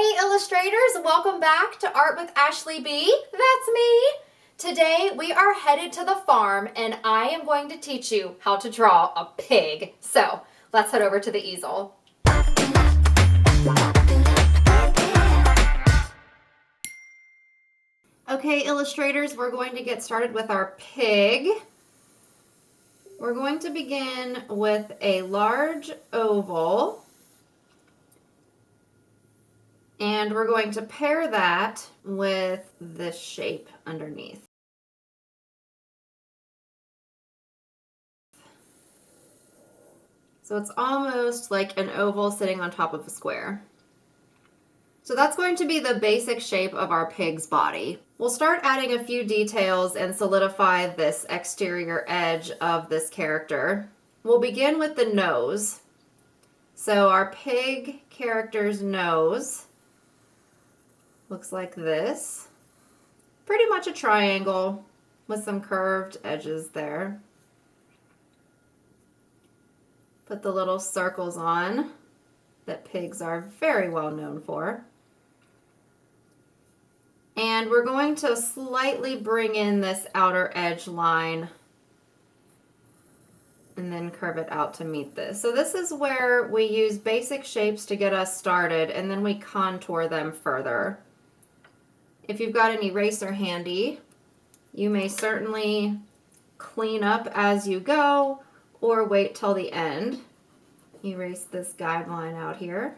Hey illustrators, welcome back to Art with Ashley B. That's me. Today we are headed to the farm and I am going to teach you how to draw a pig. So let's head over to the easel. Okay illustrators, we're going to get started with our pig. We're going to begin with a large oval. And we're going to pair that with this shape underneath. So it's almost like an oval sitting on top of a square. So that's going to be the basic shape of our pig's body. We'll start adding a few details and solidify this exterior edge of this character. We'll begin with the nose. So our pig character's nose looks like this. Pretty much a triangle with some curved edges there. Put the little circles on that pigs are very well known for. And we're going to slightly bring in this outer edge line and then curve it out to meet this. So this is where we use basic shapes to get us started and then we contour them further. If you've got an eraser handy, you may certainly clean up as you go or wait till the end. Erase this guideline out here.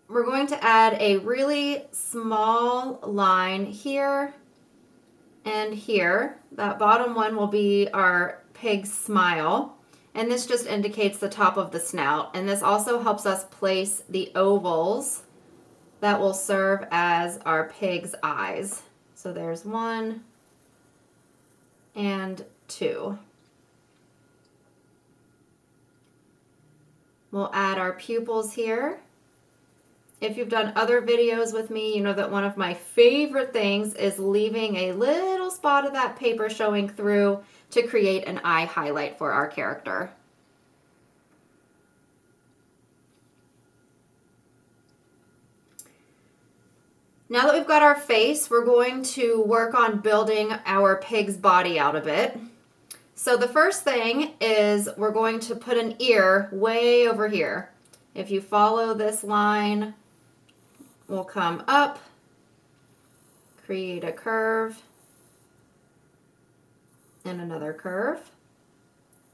We're going to add a really small line here and here. That bottom one will be our pig's smile, and this just indicates the top of the snout, and this also helps us place the ovals that will serve as our pig's eyes. So there's 1 and 2. We'll add our pupils here. If you've done other videos with me, you know that one of my favorite things is leaving a little spot of that paper showing through to create an eye highlight for our character. Now that we've got our face, we're going to work on building our pig's body out a bit. So the first thing is we're going to put an ear way over here. If you follow this line, we'll come up, create a curve, and another curve.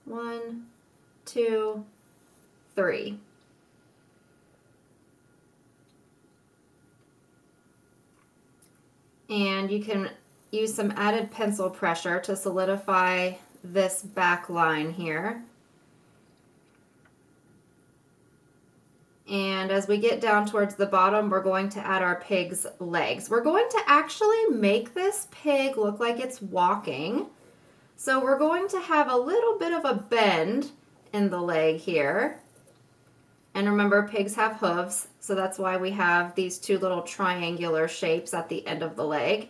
1, 2, 3. And you can use some added pencil pressure to solidify this back line here. And as we get down towards the bottom, we're going to add our pig's legs. We're going to actually make this pig look like it's walking. So we're going to have a little bit of a bend in the leg here. And remember, pigs have hooves, so that's why we have these 2 little triangular shapes at the end of the leg.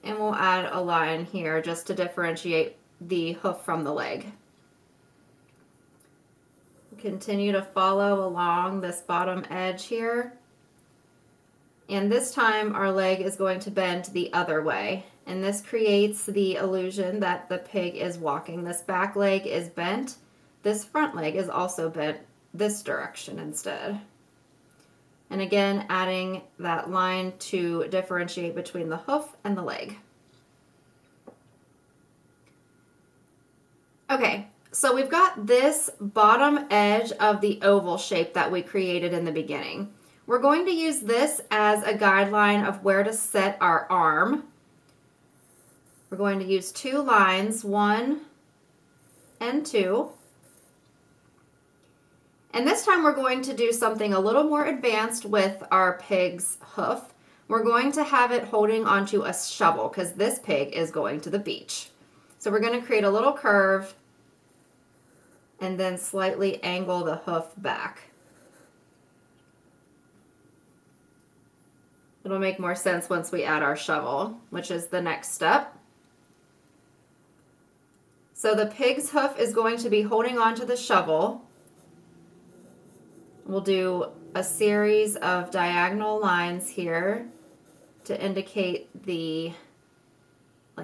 And we'll add a line here just to differentiate the hoof from the leg. Continue to follow along this bottom edge here. And this time our leg is going to bend the other way. And this creates the illusion that the pig is walking. This back leg is bent. This front leg is also bent this direction instead. And again, adding that line to differentiate between the hoof and the leg. Okay, so we've got this bottom edge of the oval shape that we created in the beginning. We're going to use this as a guideline of where to set our arm. We're going to use 2 lines, 1 and 2. And this time we're going to do something a little more advanced with our pig's hoof. We're going to have it holding onto a shovel because this pig is going to the beach. So we're going to create a little curve and then slightly angle the hoof back. It'll make more sense once we add our shovel, which is the next step. So the pig's hoof is going to be holding onto the shovel. We'll do a series of diagonal lines here to indicate the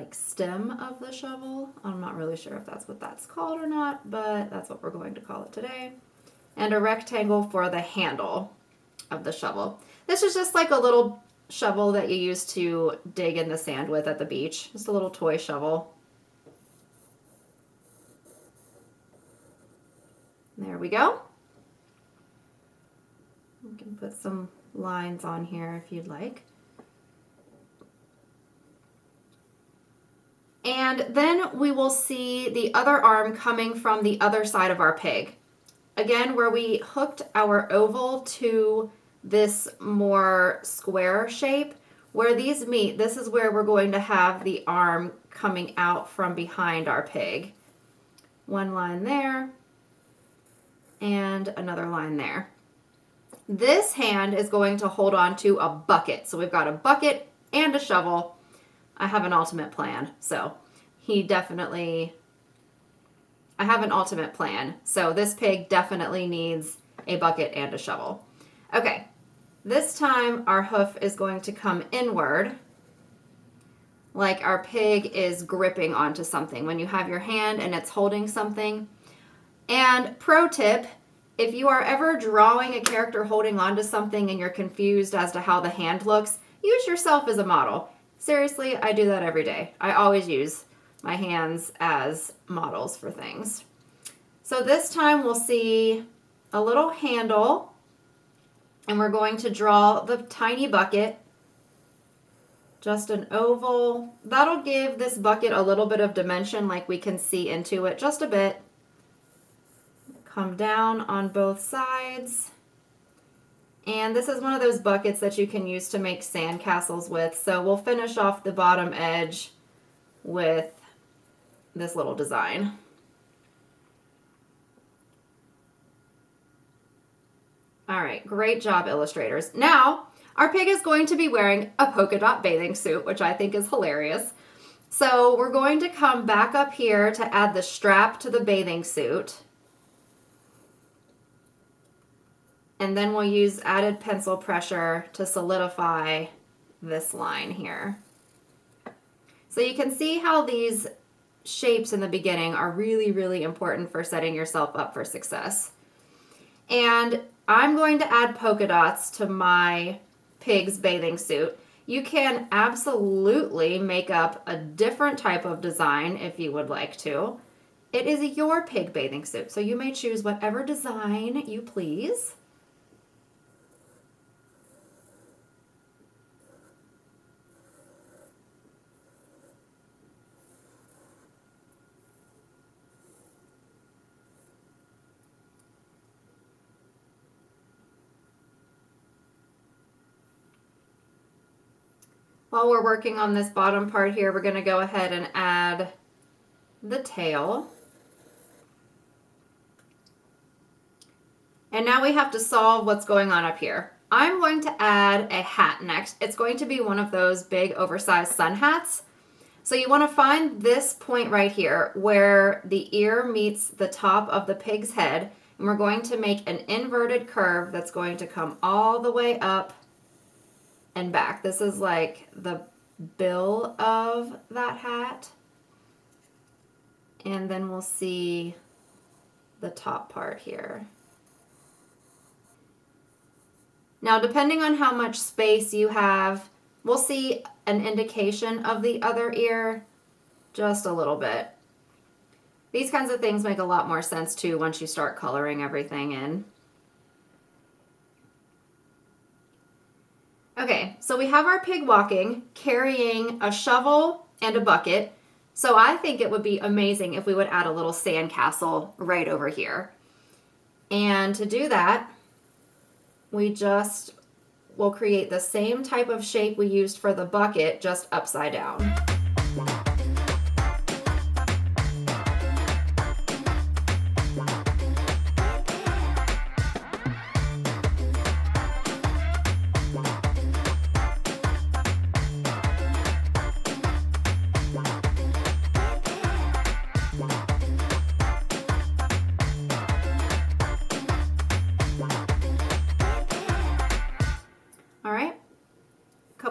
stem of the shovel. I'm not really sure if that's what that's called or not, but that's what we're going to call it today. And a rectangle for the handle of the shovel. This is just like a little shovel that you use to dig in the sand with at the beach. Just a little toy shovel. There we go. You can put some lines on here if you'd like. And then we will see the other arm coming from the other side of our pig. Again, where we hooked our oval to this more square shape, where these meet, this is where we're going to have the arm coming out from behind our pig. One line there, and another line there. This hand is going to hold on to a bucket. So we've got a bucket and a shovel. I have an ultimate plan. So I have an ultimate plan. So this pig definitely needs a bucket and a shovel. Okay, this time our hoof is going to come inward, like our pig is gripping onto something. When you have your hand and it's holding something. And pro tip, if you are ever drawing a character holding onto something and you're confused as to how the hand looks, use yourself as a model. Seriously, I do that every day. I always use my hands as models for things. So this time we'll see a little handle, and we're going to draw the tiny bucket, just an oval. That'll give this bucket a little bit of dimension, like we can see into it just a bit. Come down on both sides. And this is one of those buckets that you can use to make sand castles with. So we'll finish off the bottom edge with this little design. All right, great job, illustrators. Now, our pig is going to be wearing a polka dot bathing suit, which I think is hilarious. So we're going to come back up here to add the strap to the bathing suit. And then we'll use added pencil pressure to solidify this line here. So you can see how these shapes in the beginning are really, really important for setting yourself up for success. And I'm going to add polka dots to my pig's bathing suit. You can absolutely make up a different type of design if you would like to. It is your pig bathing suit, so you may choose whatever design you please. While we're working on this bottom part here, we're going to go ahead and add the tail. And now we have to solve what's going on up here. I'm going to add a hat next. It's going to be one of those big oversized sun hats. So you want to find this point right here where the ear meets the top of the pig's head. And we're going to make an inverted curve that's going to come all the way up and back. This is like the bill of that hat. And then we'll see the top part here. Now, depending on how much space you have, we'll see an indication of the other ear just a little bit. These kinds of things make a lot more sense too once you start coloring everything in. Okay, so we have our pig walking, carrying a shovel and a bucket. So I think it would be amazing if we would add a little sand castle right over here. And to do that, we just will create the same type of shape we used for the bucket, just upside down.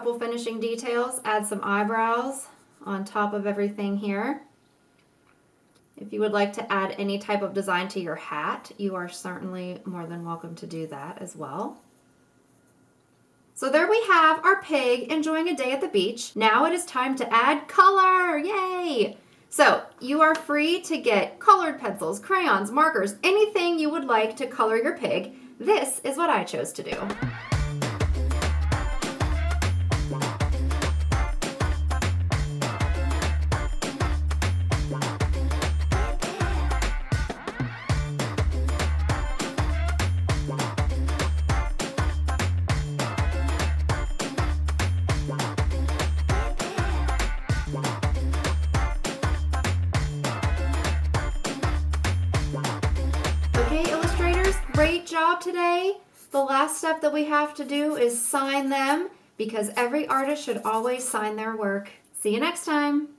couple finishing details, add some eyebrows on top of everything here. If you would like to add any type of design to your hat, you are certainly more than welcome to do that as well. So there we have our pig enjoying a day at the beach. Now it is time to add color, yay! So you are free to get colored pencils, crayons, markers, anything you would like to color your pig. This is what I chose to do. Okay, illustrators, great job today. The last step that we have to do is sign them because every artist should always sign their work. See you next time.